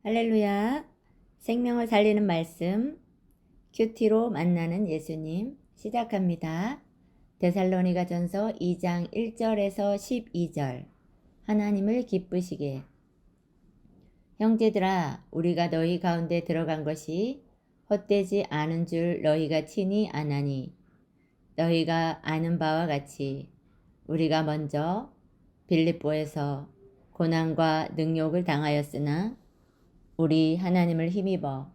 할렐루야. 생명을 살리는 말씀, 큐티로 만나는 예수님 시작합니다. 데살로니가 전서 2장 1절에서 12절. 하나님을 기쁘시게. 형제들아, 우리가 너희 가운데 들어간 것이 헛되지 않은 줄 너희가 친히 아나니, 너희가 아는 바와 같이 우리가 먼저 빌립보에서 고난과 능욕을 당하였으나 우리 하나님을 힘입어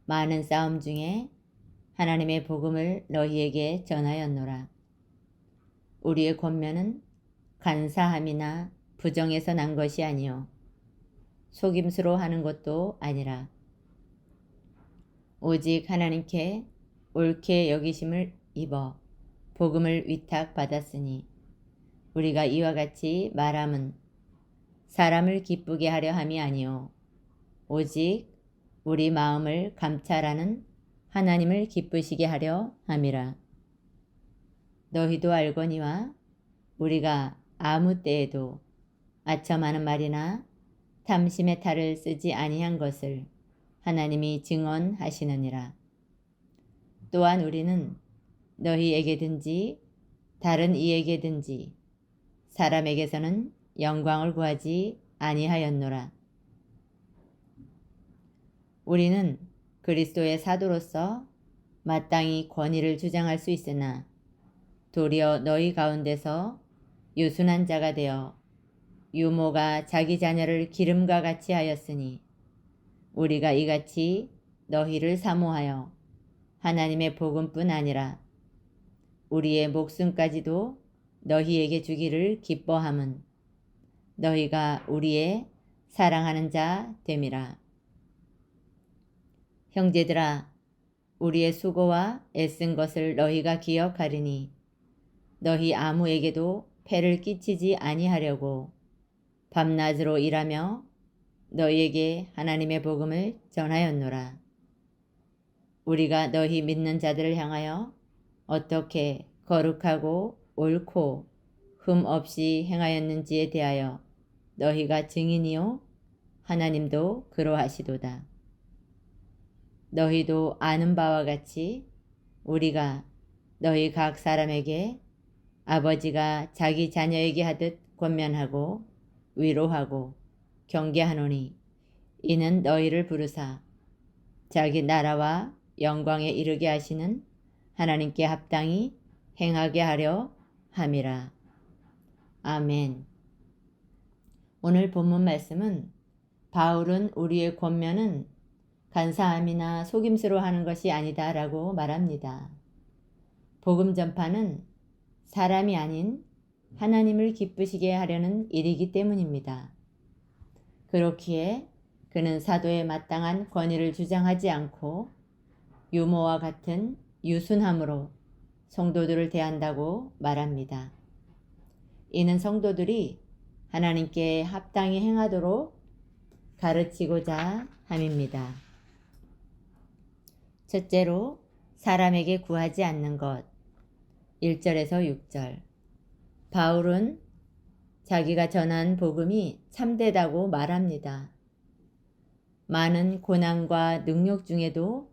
많은 싸움 중에 하나님의 복음을 너희에게 전하였노라. 우리의 권면은 간사함이나 부정에서 난 것이 아니요 속임수로 하는 것도 아니라 오직 하나님께 옳게 여기심을 입어 복음을 위탁받았으니 우리가 이와 같이 말함은 사람을 기쁘게 하려 함이 아니요 오직 우리 마음을 감찰하는 하나님을 기쁘시게 하려 함이라. 너희도 알거니와 우리가 아무 때에도 아첨하는 말이나 탐심의 탈을 쓰지 아니한 것을 하나님이 증언하시느니라. 또한 우리는 너희에게든지 다른 이에게든지 사람에게서는 영광을 구하지 아니하였노라. 우리는 그리스도의 사도로서 마땅히 권위를 주장할 수 있으나 도리어 너희 가운데서 유순한 자가 되어 유모가 자기 자녀를 기름과 같이 하였으니 우리가 이같이 너희를 사모하여 하나님의 복음뿐 아니라 우리의 목숨까지도 너희에게 주기를 기뻐함은 너희가 우리의 사랑하는 자 됨이라. 형제들아, 우리의 수고와 애쓴 것을 너희가 기억하리니 너희 아무에게도 폐를 끼치지 아니하려고 밤낮으로 일하며 너희에게 하나님의 복음을 전하였노라. 우리가 너희 믿는 자들을 향하여 어떻게 거룩하고 옳고 흠 없이 행하였는지에 대하여 너희가 증인이요 하나님도 그러하시도다. 너희도 아는 바와 같이 우리가 너희 각 사람에게 아버지가 자기 자녀에게 하듯 권면하고 위로하고 경계하노니 이는 너희를 부르사 자기 나라와 영광에 이르게 하시는 하나님께 합당히 행하게 하려 함이라. 아멘. 오늘 본문 말씀은 바울은 우리의 권면은 간사함이나 속임수로 하는 것이 아니다 라고 말합니다. 복음 전파는 사람이 아닌 하나님을 기쁘시게 하려는 일이기 때문입니다. 그렇기에 그는 사도에 마땅한 권위를 주장하지 않고 유모와 같은 유순함으로 성도들을 대한다고 말합니다. 이는 성도들이 하나님께 합당히 행하도록 가르치고자 함입니다. 첫째로 사람에게 구하지 않는 것. 1절에서 6절. 바울은 자기가 전한 복음이 참되다고 말합니다. 많은 고난과 능력 중에도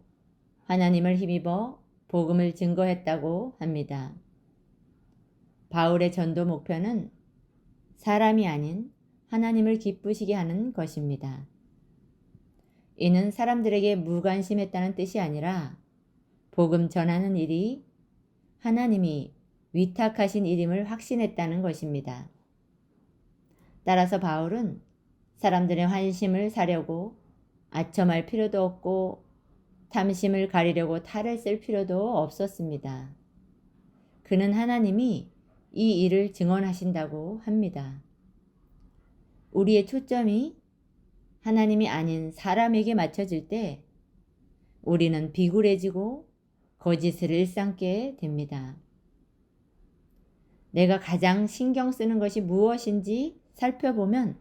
하나님을 힘입어 복음을 증거했다고 합니다. 바울의 전도 목표는 사람이 아닌 하나님을 기쁘시게 하는 것입니다. 이는 사람들에게 무관심했다는 뜻이 아니라 복음 전하는 일이 하나님이 위탁하신 일임을 확신했다는 것입니다. 따라서 바울은 사람들의 환심을 사려고 아첨할 필요도 없고 탐심을 가리려고 탈을 쓸 필요도 없었습니다. 그는 하나님이 이 일을 증언하신다고 합니다. 우리의 초점이 하나님이 아닌 사람에게 맞춰질 때 우리는 비굴해지고 거짓을 일삼게 됩니다. 내가 가장 신경 쓰는 것이 무엇인지 살펴보면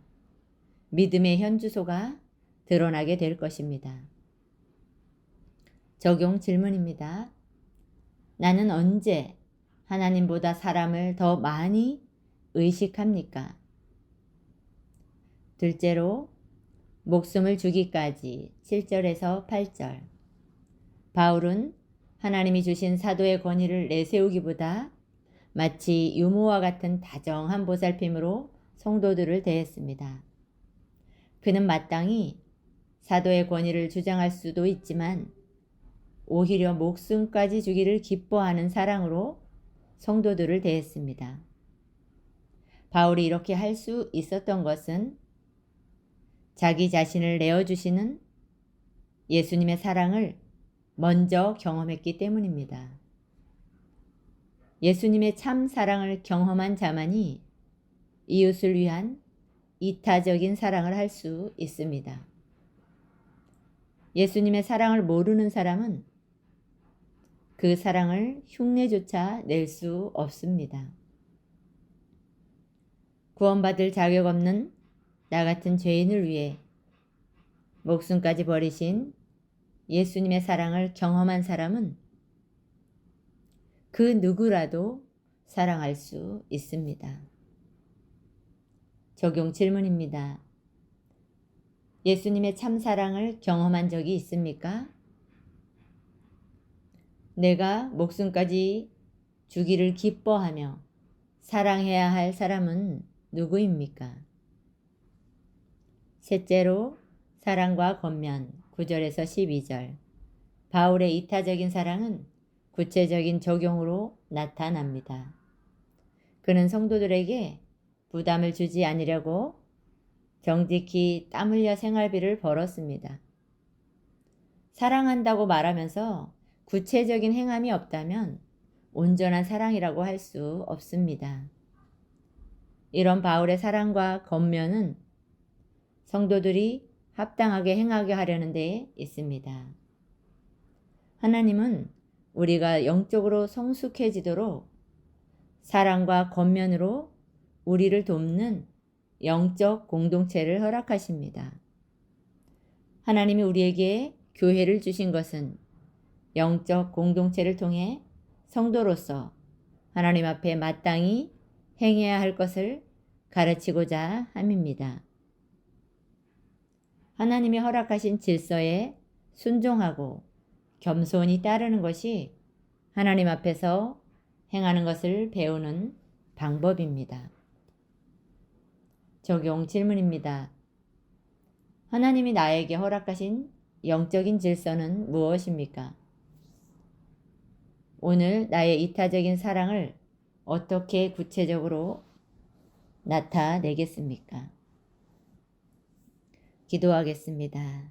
믿음의 현주소가 드러나게 될 것입니다. 적용 질문입니다. 나는 언제 하나님보다 사람을 더 많이 의식합니까? 둘째로 목숨을 주기까지 7절에서 8절. 바울은 하나님이 주신 사도의 권위를 내세우기보다 마치 유모와 같은 다정한 보살핌으로 성도들을 대했습니다. 그는 마땅히 사도의 권위를 주장할 수도 있지만 오히려 목숨까지 주기를 기뻐하는 사랑으로 성도들을 대했습니다. 바울이 이렇게 할 수 있었던 것은 자기 자신을 내어주시는 예수님의 사랑을 먼저 경험했기 때문입니다. 예수님의 참 사랑을 경험한 자만이 이웃을 위한 이타적인 사랑을 할 수 있습니다. 예수님의 사랑을 모르는 사람은 그 사랑을 흉내조차 낼 수 없습니다. 구원받을 자격 없는 나 같은 죄인을 위해 목숨까지 버리신 예수님의 사랑을 경험한 사람은 그 누구라도 사랑할 수 있습니다. 적용 질문입니다. 예수님의 참 사랑을 경험한 적이 있습니까? 내가 목숨까지 주기를 기뻐하며 사랑해야 할 사람은 누구입니까? 셋째로 사랑과 권면 9절에서 12절. 바울의 이타적인 사랑은 구체적인 적용으로 나타납니다. 그는 성도들에게 부담을 주지 않으려고 정직히 땀 흘려 생활비를 벌었습니다. 사랑한다고 말하면서 구체적인 행함이 없다면 온전한 사랑이라고 할 수 없습니다. 이런 바울의 사랑과 권면은 성도들이 합당하게 행하게 하려는 데 있습니다. 하나님은 우리가 영적으로 성숙해지도록 사랑과 권면으로 우리를 돕는 영적 공동체를 허락하십니다. 하나님이 우리에게 교회를 주신 것은 영적 공동체를 통해 성도로서 하나님 앞에 마땅히 행해야 할 것을 가르치고자 함입니다. 하나님이 허락하신 질서에 순종하고 겸손히 따르는 것이 하나님 앞에서 행하는 것을 배우는 방법입니다. 적용 질문입니다. 하나님이 나에게 허락하신 영적인 질서는 무엇입니까? 오늘 나의 이타적인 사랑을 어떻게 구체적으로 나타내겠습니까? 기도하겠습니다.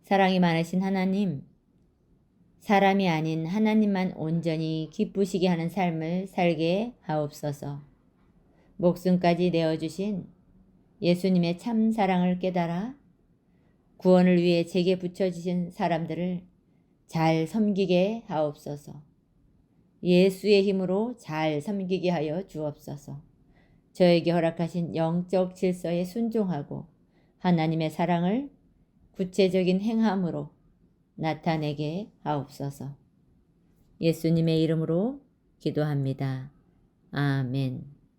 사랑이 많으신 하나님, 사람이 아닌 하나님만 온전히 기쁘시게 하는 삶을 살게 하옵소서. 목숨까지 내어주신 예수님의 참 사랑을 깨달아 구원을 위해 제게 붙여주신 사람들을 잘 섬기게 하옵소서. 예수의 힘으로 잘 섬기게 하여 주옵소서. 저에게 허락하신 영적 질서에 순종하고 하나님의 사랑을 구체적인 행함으로 나타내게 하옵소서. 예수님의 이름으로 기도합니다. 아멘.